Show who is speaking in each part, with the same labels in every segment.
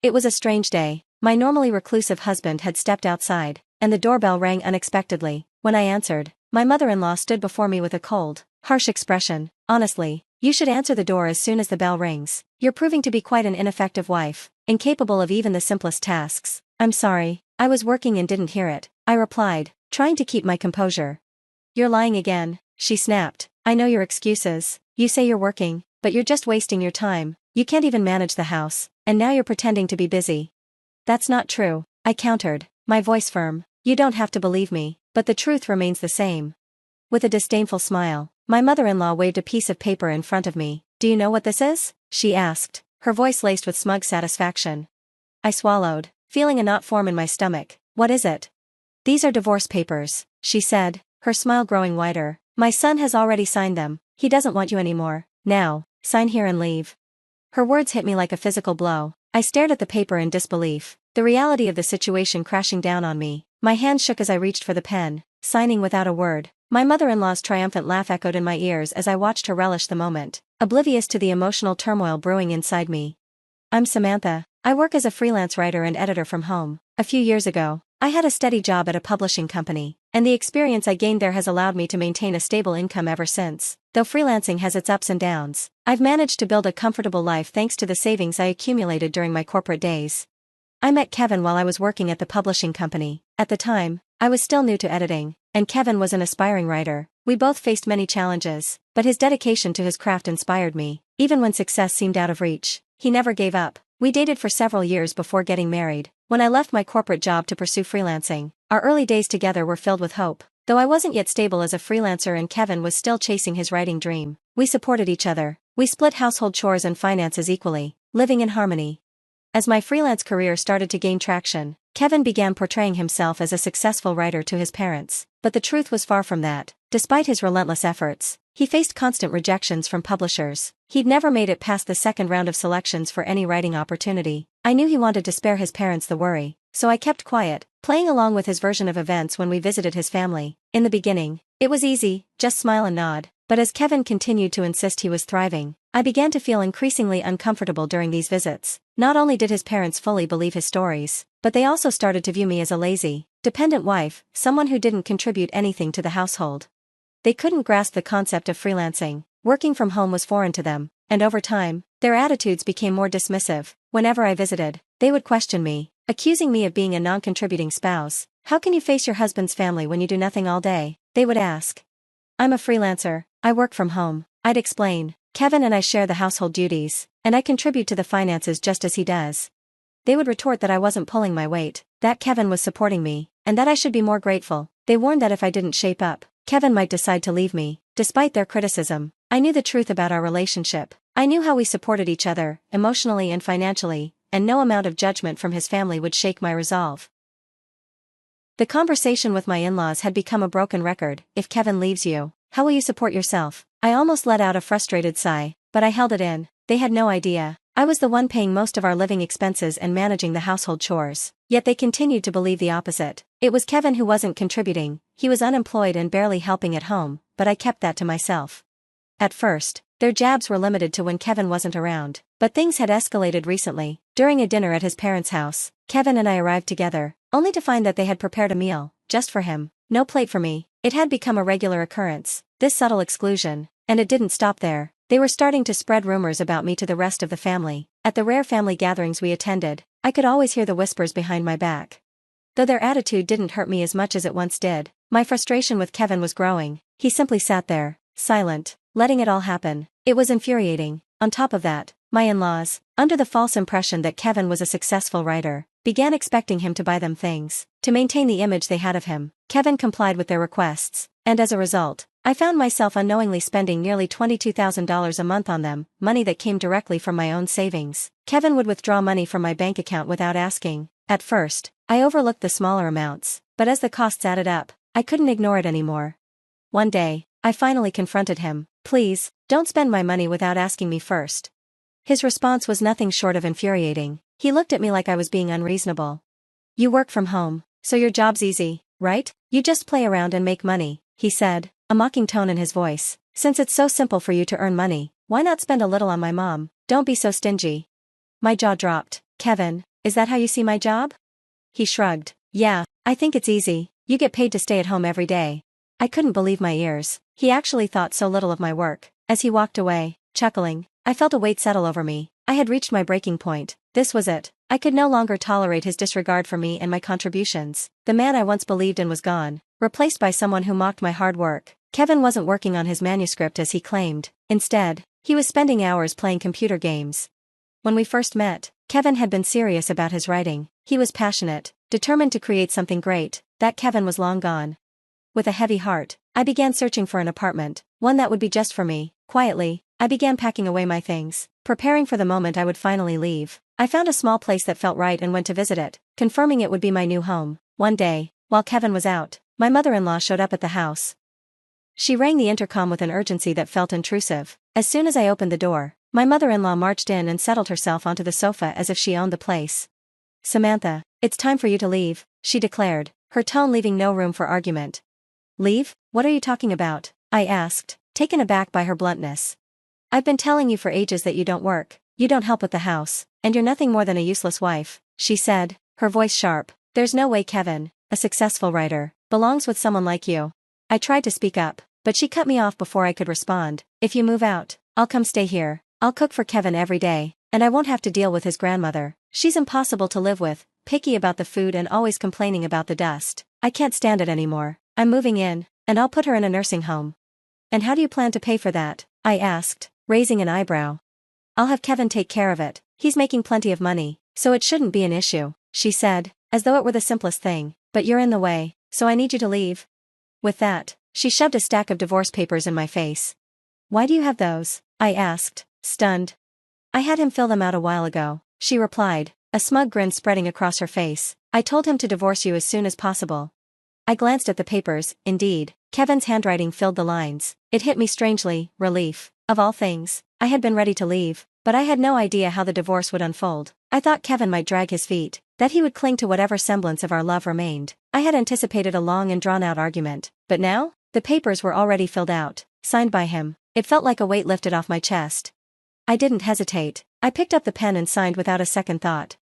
Speaker 1: It was a strange day. My normally reclusive husband had stepped outside, and the doorbell rang unexpectedly. When I answered, my mother-in-law stood before me with a cold, harsh expression. Honestly, you should answer the door as soon as the bell rings. You're proving to be quite an ineffective wife, incapable of even the simplest tasks. I'm sorry, I was working and didn't hear it, I replied, trying to keep my composure. You're lying again, she snapped. I know your excuses. You say you're working, but you're just wasting your time. You can't even manage the house, and now you're pretending to be busy. That's not true, I countered, my voice firm. You don't have to believe me, but the truth remains the same. With a disdainful smile, my mother-in-law waved a piece of paper in front of me. Do you know what this is? She asked, her voice laced with smug satisfaction. I swallowed, feeling a knot form in my stomach. What is it? These are divorce papers, she said, her smile growing wider. My son has already signed them. He doesn't want you anymore. Now, sign here and leave. Her words hit me like a physical blow. I stared at the paper in disbelief, the reality of the situation crashing down on me. My hand shook as I reached for the pen, signing without a word. My mother-in-law's triumphant laugh echoed in my ears as I watched her relish the moment, oblivious to the emotional turmoil brewing inside me. I'm Samantha. I work as a freelance writer and editor from home. A few years ago, I had a steady job at a publishing company, and the experience I gained there has allowed me to maintain a stable income ever since. Though freelancing has its ups and downs, I've managed to build a comfortable life thanks to the savings I accumulated during my corporate days. I met Kevin while I was working at the publishing company. At the time, I was still new to editing, and Kevin was an aspiring writer. We both faced many challenges, but his dedication to his craft inspired me. Even when success seemed out of reach, he never gave up. We dated for several years before getting married. When I left my corporate job to pursue freelancing, our early days together were filled with hope. Though I wasn't yet stable as a freelancer and Kevin was still chasing his writing dream, we supported each other. We split household chores and finances equally, living in harmony. As my freelance career started to gain traction, Kevin began portraying himself as a successful writer to his parents. But the truth was far from that. Despite his relentless efforts, he faced constant rejections from publishers. He'd never made it past the second round of selections for any writing opportunity. I knew he wanted to spare his parents the worry, so I kept quiet, playing along with his version of events when we visited his family. In the beginning, it was easy, just smile and nod. But as Kevin continued to insist he was thriving, I began to feel increasingly uncomfortable during these visits. Not only did his parents fully believe his stories, but they also started to view me as a lazy, dependent wife, someone who didn't contribute anything to the household. They couldn't grasp the concept of freelancing. Working from home was foreign to them, and over time, their attitudes became more dismissive. Whenever I visited, they would question me, accusing me of being a non-contributing spouse. How can you face your husband's family when you do nothing all day? They would ask. I'm a freelancer, I work from home. I'd explain, Kevin and I share the household duties, and I contribute to the finances just as he does. They would retort that I wasn't pulling my weight, that Kevin was supporting me, and that I should be more grateful. They warned that if I didn't shape up, Kevin might decide to leave me. Despite their criticism, I knew the truth about our relationship. I knew how we supported each other, emotionally and financially, and no amount of judgment from his family would shake my resolve. The conversation with my in-laws had become a broken record. If Kevin leaves you, how will you support yourself? I almost let out a frustrated sigh, but I held it in. They had no idea. I was the one paying most of our living expenses and managing the household chores. Yet they continued to believe the opposite. It was Kevin who wasn't contributing. He was unemployed and barely helping at home, but I kept that to myself. At first, their jabs were limited to when Kevin wasn't around, but things had escalated recently. During a dinner at his parents' house, Kevin and I arrived together, only to find that they had prepared a meal, just for him. No plate for me. It had become a regular occurrence, this subtle exclusion, and it didn't stop there. They were starting to spread rumors about me to the rest of the family. At the rare family gatherings we attended, I could always hear the whispers behind my back. Though their attitude didn't hurt me as much as it once did, my frustration with Kevin was growing. He simply sat there, silent, letting it all happen. It was infuriating. On top of that, my in-laws, under the false impression that Kevin was a successful writer, began expecting him to buy them things. To maintain the image they had of him, Kevin complied with their requests, and as a result, I found myself unknowingly spending nearly $22,000 a month on them, money that came directly from my own savings. Kevin would withdraw money from my bank account without asking. At first, I overlooked the smaller amounts, but as the costs added up, I couldn't ignore it anymore. One day, I finally confronted him. Please, don't spend my money without asking me first. His response was nothing short of infuriating. He looked at me like I was being unreasonable. You work from home, so your job's easy, right? You just play around and make money, he said, a mocking tone in his voice. Since it's so simple for you to earn money, why not spend a little on my mom? Don't be so stingy. My jaw dropped. Kevin, is that how you see my job? He shrugged. Yeah, I think it's easy. You get paid to stay at home every day. I couldn't believe my ears. He actually thought so little of my work. As he walked away, chuckling, I felt a weight settle over me. I had reached my breaking point. This was it. I could no longer tolerate his disregard for me and my contributions. The man I once believed in was gone, replaced by someone who mocked my hard work. Kevin wasn't working on his manuscript as he claimed. Instead, he was spending hours playing computer games. When we first met, Kevin had been serious about his writing. He was passionate, determined to create something great. That Kevin was long gone. With a heavy heart, I began searching for an apartment, one that would be just for me. Quietly, I began packing away my things, preparing for the moment I would finally leave. I found a small place that felt right and went to visit it, confirming it would be my new home. One day, while Kevin was out, my mother-in-law showed up at the house. She rang the intercom with an urgency that felt intrusive. As soon as I opened the door, my mother-in-law marched in and settled herself onto the sofa as if she owned the place. Samantha, it's time for you to leave, she declared, her tone leaving no room for argument. Leave? What are you talking about? I asked, taken aback by her bluntness. I've been telling you for ages that you don't work, you don't help with the house, and you're nothing more than a useless wife, she said, her voice sharp. There's no way Kevin, a successful writer, belongs with someone like you. I tried to speak up, but she cut me off before I could respond. If you move out, I'll come stay here. I'll cook for Kevin every day, and I won't have to deal with his grandmother. She's impossible to live with, picky about the food and always complaining about the dust. I can't stand it anymore. I'm moving in, and I'll put her in a nursing home. And how do you plan to pay for that? I asked, raising an eyebrow. I'll have Kevin take care of it. He's making plenty of money, so it shouldn't be an issue, she said, as though it were the simplest thing. But you're in the way, so I need you to leave. With that, she shoved a stack of divorce papers in my face. Why do you have those? I asked, stunned. I had him fill them out a while ago, she replied, a smug grin spreading across her face. I told him to divorce you as soon as possible. I glanced at the papers. Indeed, Kevin's handwriting filled the lines. It hit me strangely, relief. Of all things, I had been ready to leave, but I had no idea how the divorce would unfold. I thought Kevin might drag his feet, that he would cling to whatever semblance of our love remained. I had anticipated a long and drawn-out argument, but now, the papers were already filled out, signed by him. It felt like a weight lifted off my chest. I didn't hesitate. I picked up the pen and signed without a second thought.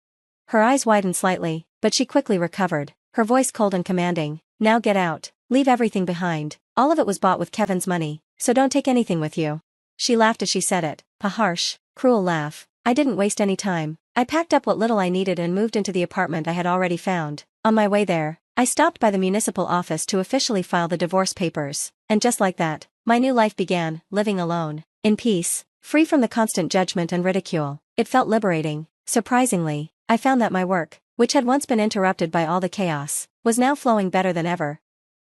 Speaker 1: Her eyes widened slightly, but she quickly recovered, her voice cold and commanding. Now get out. Leave everything behind. All of it was bought with Kevin's money, so don't take anything with you. She laughed as she said it, a harsh, cruel laugh. I didn't waste any time. I packed up what little I needed and moved into the apartment I had already found. On my way there, I stopped by the municipal office to officially file the divorce papers. And just like that, my new life began, living alone, in peace, free from the constant judgment and ridicule. It felt liberating. Surprisingly, I found that my work, which had once been interrupted by all the chaos, was now flowing better than ever.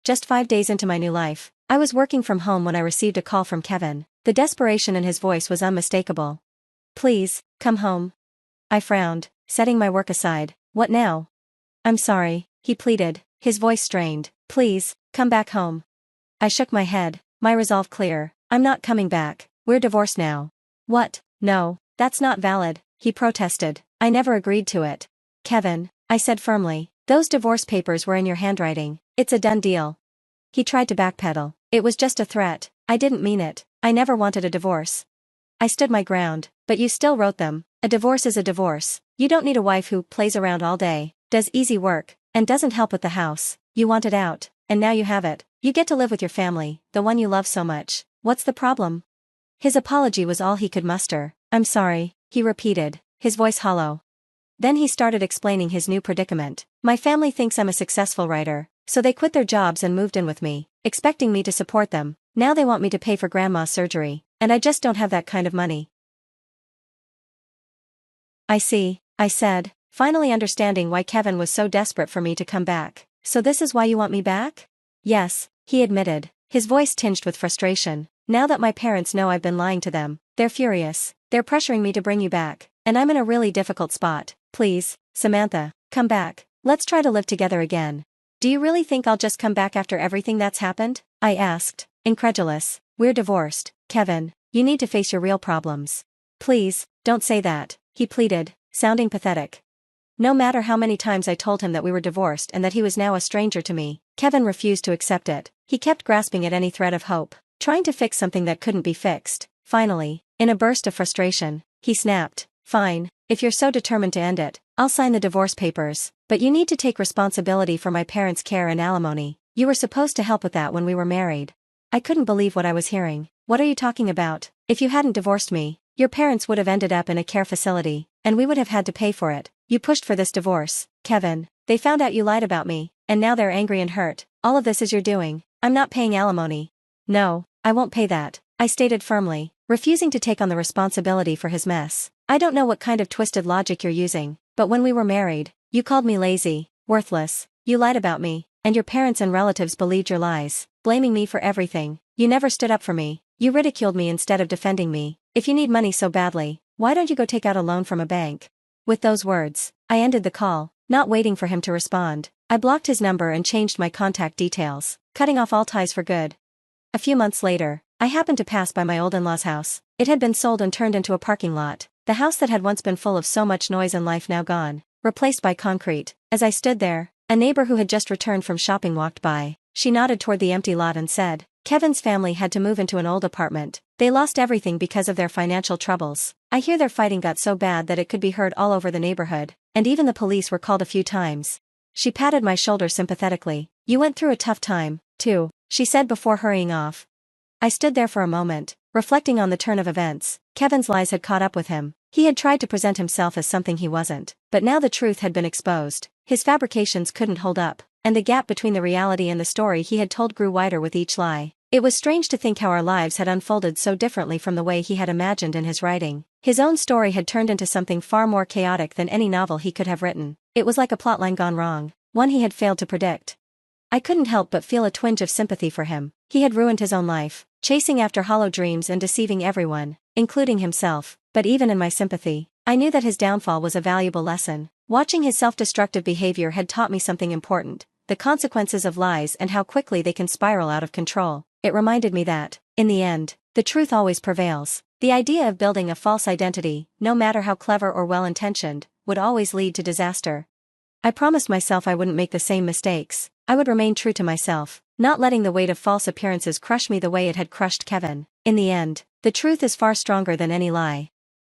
Speaker 1: Just 5 days into my new life, I was working from home when I received a call from Kevin. The desperation in his voice was unmistakable. Please, come home. I frowned, setting my work aside. What now? I'm sorry, he pleaded, his voice strained. Please, come back home. I shook my head, my resolve clear. I'm not coming back. We're divorced now. What? No, that's not valid, he protested. I never agreed to it. Kevin, I said firmly, those divorce papers were in your handwriting. It's a done deal. He tried to backpedal. It was just a threat. I didn't mean it. I never wanted a divorce. I stood my ground. But you still wrote them. A divorce is a divorce. You don't need a wife who plays around all day, does easy work, and doesn't help with the house. You want it out, and now you have it. You get to live with your family, the one you love so much. What's the problem? His apology was all he could muster. I'm sorry, he repeated, his voice hollow. Then he started explaining his new predicament. My family thinks I'm a successful writer, so they quit their jobs and moved in with me, expecting me to support them. Now they want me to pay for grandma's surgery, and I just don't have that kind of money. I see, I said, finally understanding why Kevin was so desperate for me to come back. So this is why you want me back? Yes, he admitted, his voice tinged with frustration. Now that my parents know I've been lying to them, they're furious. They're pressuring me to bring you back, and I'm in a really difficult spot. Please, Samantha, come back. Let's try to live together again. Do you really think I'll just come back after everything that's happened? I asked, incredulous. We're divorced, Kevin. You need to face your real problems. Please, don't say that, he pleaded, sounding pathetic. No matter how many times I told him that we were divorced and that he was now a stranger to me, Kevin refused to accept it. He kept grasping at any thread of hope, trying to fix something that couldn't be fixed. Finally, in a burst of frustration, he snapped, Fine, if you're so determined to end it, I'll sign the divorce papers, but you need to take responsibility for my parents' care and alimony. You were supposed to help with that when we were married. I couldn't believe what I was hearing. What are you talking about? If you hadn't divorced me, your parents would have ended up in a care facility, and we would have had to pay for it. You pushed for this divorce, Kevin. They found out you lied about me, and now they're angry and hurt. All of this is your doing. I'm not paying alimony. No, I won't pay that, I stated firmly, refusing to take on the responsibility for his mess. I don't know what kind of twisted logic you're using, but when we were married, you called me lazy, worthless, you lied about me, and your parents and relatives believed your lies, blaming me for everything. You never stood up for me. You ridiculed me instead of defending me. If you need money so badly, why don't you go take out a loan from a bank? With those words, I ended the call, not waiting for him to respond. I blocked his number and changed my contact details, cutting off all ties for good. A few months later, I happened to pass by my old in-laws' house. It had been sold and turned into a parking lot. The house that had once been full of so much noise and life now gone, replaced by concrete. As I stood there, a neighbor who had just returned from shopping walked by. She nodded toward the empty lot and said, Kevin's family had to move into an old apartment. They lost everything because of their financial troubles. I hear their fighting got so bad that it could be heard all over the neighborhood, and even the police were called a few times. She patted my shoulder sympathetically. You went through a tough time, too, she said before hurrying off. I stood there for a moment, reflecting on the turn of events. Kevin's lies had caught up with him. He had tried to present himself as something he wasn't, but now the truth had been exposed. His fabrications couldn't hold up, and the gap between the reality and the story he had told grew wider with each lie. It was strange to think how our lives had unfolded so differently from the way he had imagined in his writing. His own story had turned into something far more chaotic than any novel he could have written. It was like a plotline gone wrong, one he had failed to predict. I couldn't help but feel a twinge of sympathy for him. He had ruined his own life, chasing after hollow dreams and deceiving everyone, including himself. But even in my sympathy, I knew that his downfall was a valuable lesson. Watching his self-destructive behavior had taught me something important: the consequences of lies and how quickly they can spiral out of control. It reminded me that, in the end, the truth always prevails. The idea of building a false identity, no matter how clever or well-intentioned, would always lead to disaster. I promised myself I wouldn't make the same mistakes. I would remain true to myself, not letting the weight of false appearances crush me the way it had crushed Kevin. In the end, the truth is far stronger than any lie.